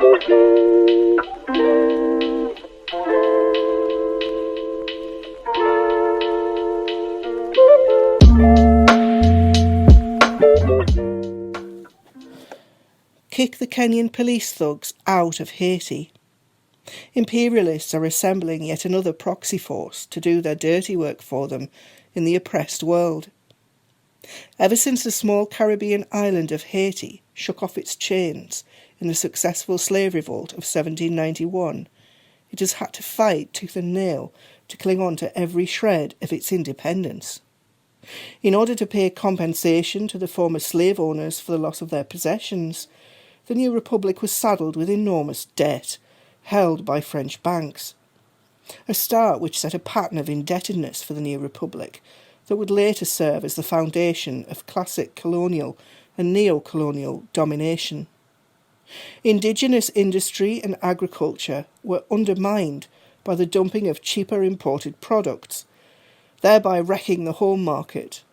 Kick the Kenyan police thugs out of Haiti. Imperialists are assembling yet another proxy force to do their dirty work for them in the oppressed world. Ever since the small Caribbean island of Haiti shook off its chains in the successful slave revolt of 1791, it has had to fight tooth and nail to cling on to every shred of its independence. In order to pay compensation to the former slave owners for the loss of their possessions, the new republic was saddled with enormous debt held by French banks, a start which set a pattern of indebtedness for the new republic that would later serve as the foundation of classic colonial and neo-colonial domination. Indigenous industry and agriculture were undermined by the dumping of cheaper imported products, thereby wrecking the home market,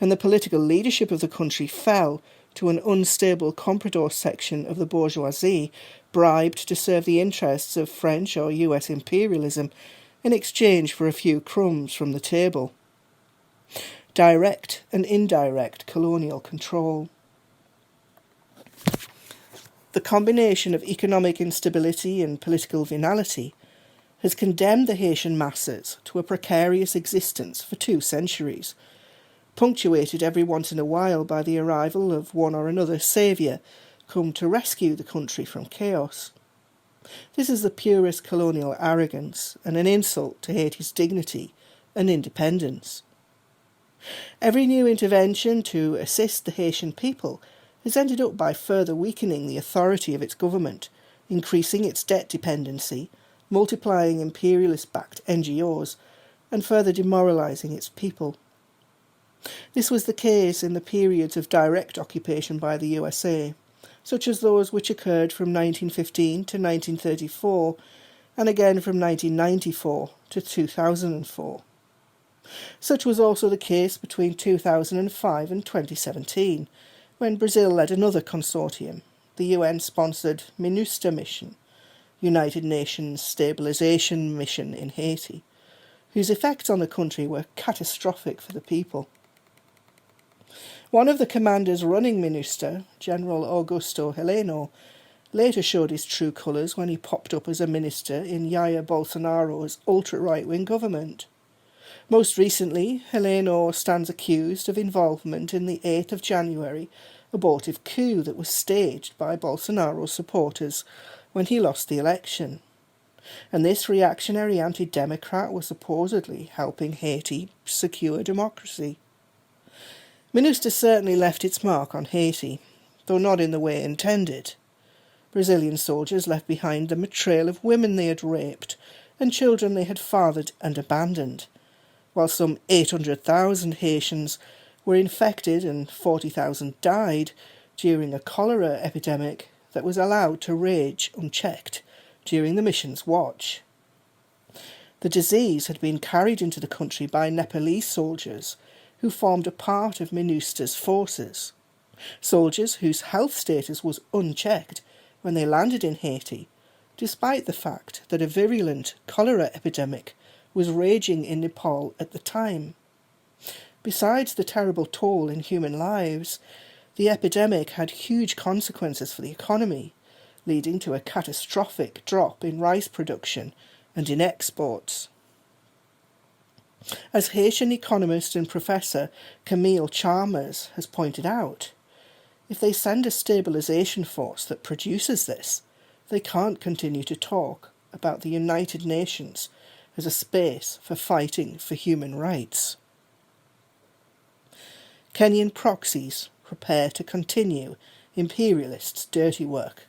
and the political leadership of the country fell to an unstable comprador section of the bourgeoisie bribed to serve the interests of French or US imperialism in exchange for a few crumbs from the table. Direct and indirect colonial control. The combination of economic instability and political venality has condemned the Haitian masses to a precarious existence for 2 centuries, punctuated every once in a while by the arrival of one or another saviour come to rescue the country from chaos. This is the purest colonial arrogance and an insult to Haiti's dignity and independence. Every new intervention to assist the Haitian people has ended up by further weakening the authority of its government, increasing its debt dependency, multiplying imperialist-backed NGOs, and further demoralising its people. This was the case in the periods of direct occupation by the USA, such as those which occurred from 1915 to 1934, and again from 1994 to 2004. Such was also the case between 2005 and 2017, when Brazil led another consortium, the UN-sponsored MINUSTA mission, United Nations Stabilization Mission in Haiti, whose effects on the country were catastrophic for the people. One of the commanders running MINUSTA, General Augusto Heleno, later showed his true colours when he popped up as a minister in Jair Bolsonaro's ultra-right-wing government. Most recently, Heleno stands accused of involvement in the 8th of January abortive coup that was staged by Bolsonaro's supporters when he lost the election. And this reactionary anti-democrat was supposedly helping Haiti secure democracy. MINUSTA certainly left its mark on Haiti, though not in the way intended. Brazilian soldiers left behind them a trail of women they had raped and children they had fathered and abandoned, while some 800,000 Haitians were infected and 40,000 died during a cholera epidemic that was allowed to rage unchecked during the mission's watch. The disease had been carried into the country by Nepalese soldiers who formed a part of MINUSTA's forces, soldiers whose health status was unchecked when they landed in Haiti, despite the fact that a virulent cholera epidemic was raging in Nepal at the time. Besides the terrible toll in human lives, the epidemic had huge consequences for the economy, leading to a catastrophic drop in rice production and in exports. As Haitian economist and professor Camille Chalmers has pointed out, if they send a stabilisation force that produces this, they can't continue to talk about the United Nations as a space for fighting for human rights. Kenyan proxies prepare to continue imperialists' dirty work.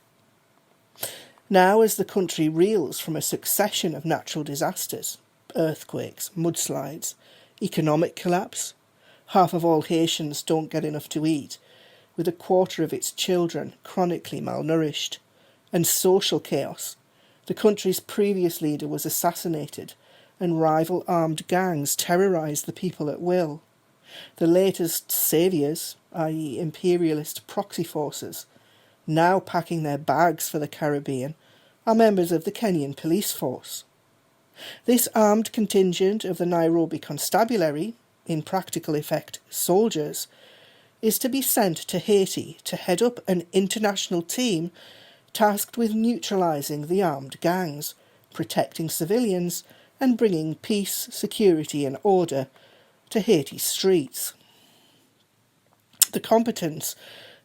Now, as the country reels from a succession of natural disasters, earthquakes, mudslides, economic collapse, half of all Haitians don't get enough to eat, with a quarter of its children chronically malnourished, and social chaos, the country's previous leader was assassinated, and rival armed gangs terrorised the people at will. The latest saviours, i.e. imperialist proxy forces, now packing their bags for the Caribbean, are members of the Kenyan police force. This armed contingent of the Nairobi Constabulary, in practical effect soldiers, is to be sent to Haiti to head up an international team tasked with neutralising the armed gangs, protecting civilians and bringing peace, security and order to Haiti's streets. The competence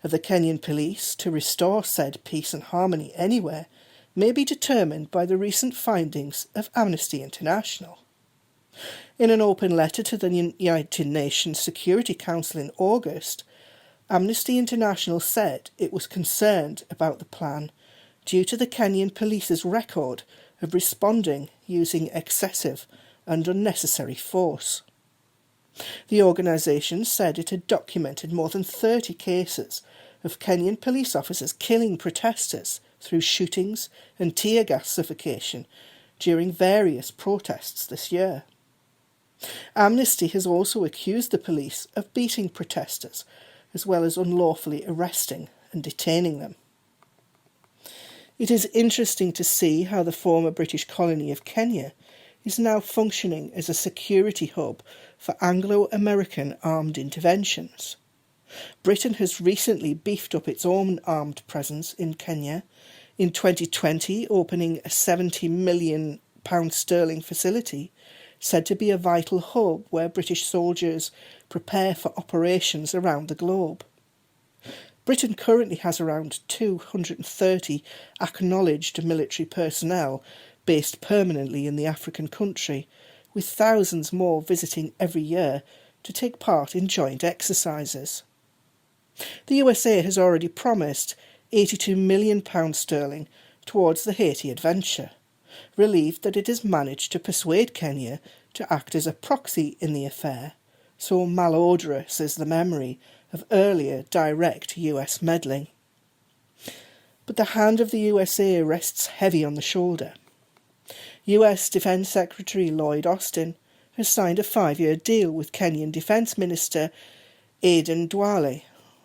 of the Kenyan police to restore said peace and harmony anywhere may be determined by the recent findings of Amnesty International. In an open letter to the United Nations Security Council in August, Amnesty International said it was concerned about the plan due to the Kenyan police's record of responding using excessive and unnecessary force. The organisation said it had documented more than 30 cases of Kenyan police officers killing protesters through shootings and tear gas suffocation during various protests this year. Amnesty has also accused the police of beating protesters, as well as unlawfully arresting and detaining them. It is interesting to see how the former British colony of Kenya is now functioning as a security hub for Anglo-American armed interventions. Britain has recently beefed up its own armed presence in Kenya, in 2020 opening a £70 million facility said to be a vital hub where British soldiers prepare for operations around the globe. Britain currently has around 230 acknowledged military personnel based permanently in the African country, with thousands more visiting every year to take part in joint exercises. The USA has already promised £82 million towards the Haiti adventure, relieved that it has managed to persuade Kenya to act as a proxy in the affair, so malodorous is the memory of earlier direct US meddling. But the hand of the USA rests heavy on the shoulder. US Defence Secretary Lloyd Austin has signed a 5-year deal with Kenyan Defence Minister Aden Duale,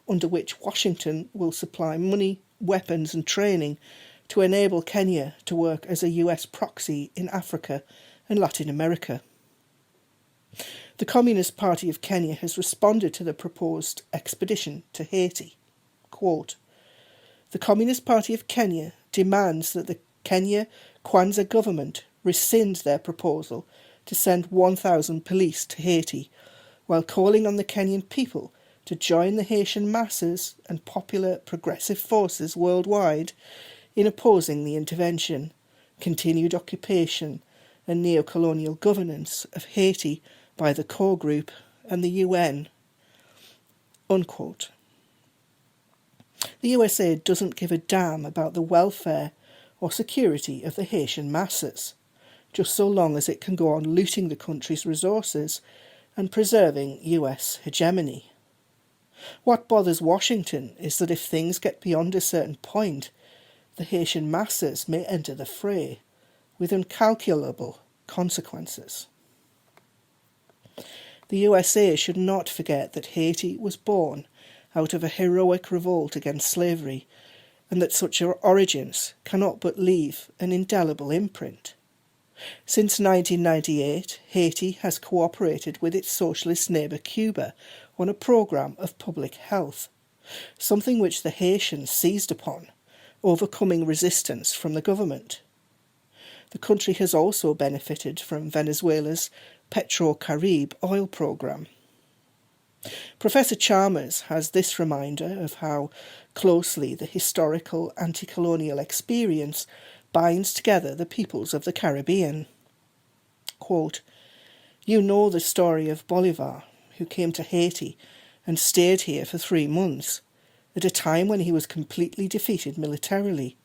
under which Washington will supply money, weapons and training to enable Kenya to work as a US proxy in Africa and Latin America. The Communist Party of Kenya has responded to the proposed expedition to Haiti. Quote, "The Communist Party of Kenya demands that the Kenya Kwanza government rescind their proposal to send 1,000 police to Haiti, while calling on the Kenyan people to join the Haitian masses and popular progressive forces worldwide in opposing the intervention, continued occupation and neo-colonial governance of Haiti by the core group and the UN." Unquote. The USA doesn't give a damn about the welfare or security of the Haitian masses, just so long as it can go on looting the country's resources and preserving US hegemony. What bothers Washington is that if things get beyond a certain point, the Haitian masses may enter the fray, with incalculable consequences. The USA should not forget that Haiti was born out of a heroic revolt against slavery, and that such origins cannot but leave an indelible imprint. Since 1998, Haiti has cooperated with its socialist neighbour Cuba on a programme of public health, something which the Haitians seized upon, overcoming resistance from the government. The country has also benefited from Venezuela's Petro-Carib oil programme. Professor Chalmers has this reminder of how closely the historical anti-colonial experience binds together the peoples of the Caribbean. Quote, "You know the story of Bolivar, who came to Haiti and stayed here for 3 months, at a time when he was completely defeated militarily.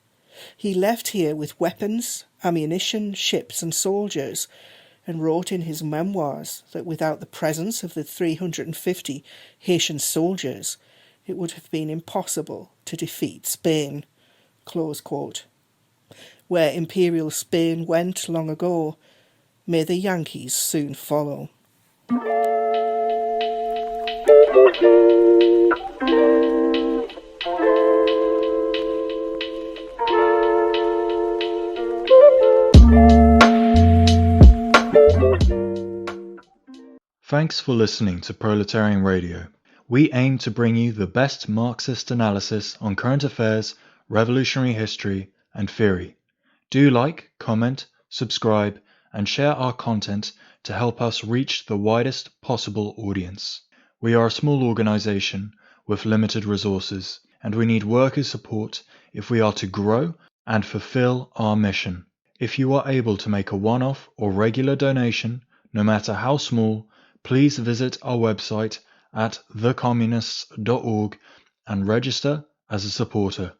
He left here with weapons, ammunition, ships and soldiers, and wrote in his memoirs that without the presence of the 350 Haitian soldiers, it would have been impossible to defeat Spain." Close quote. Where Imperial Spain went long ago, may the Yankees soon follow. Thanks for listening to Proletarian Radio. We aim to bring you the best Marxist analysis on current affairs, revolutionary history, and theory. Do like, comment, subscribe, and share our content to help us reach the widest possible audience. We are a small organization with limited resources, and we need workers' support if we are to grow and fulfill our mission. If you are able to make a one-off or regular donation, no matter how small, please visit our website at thecommunists.org and register as a supporter.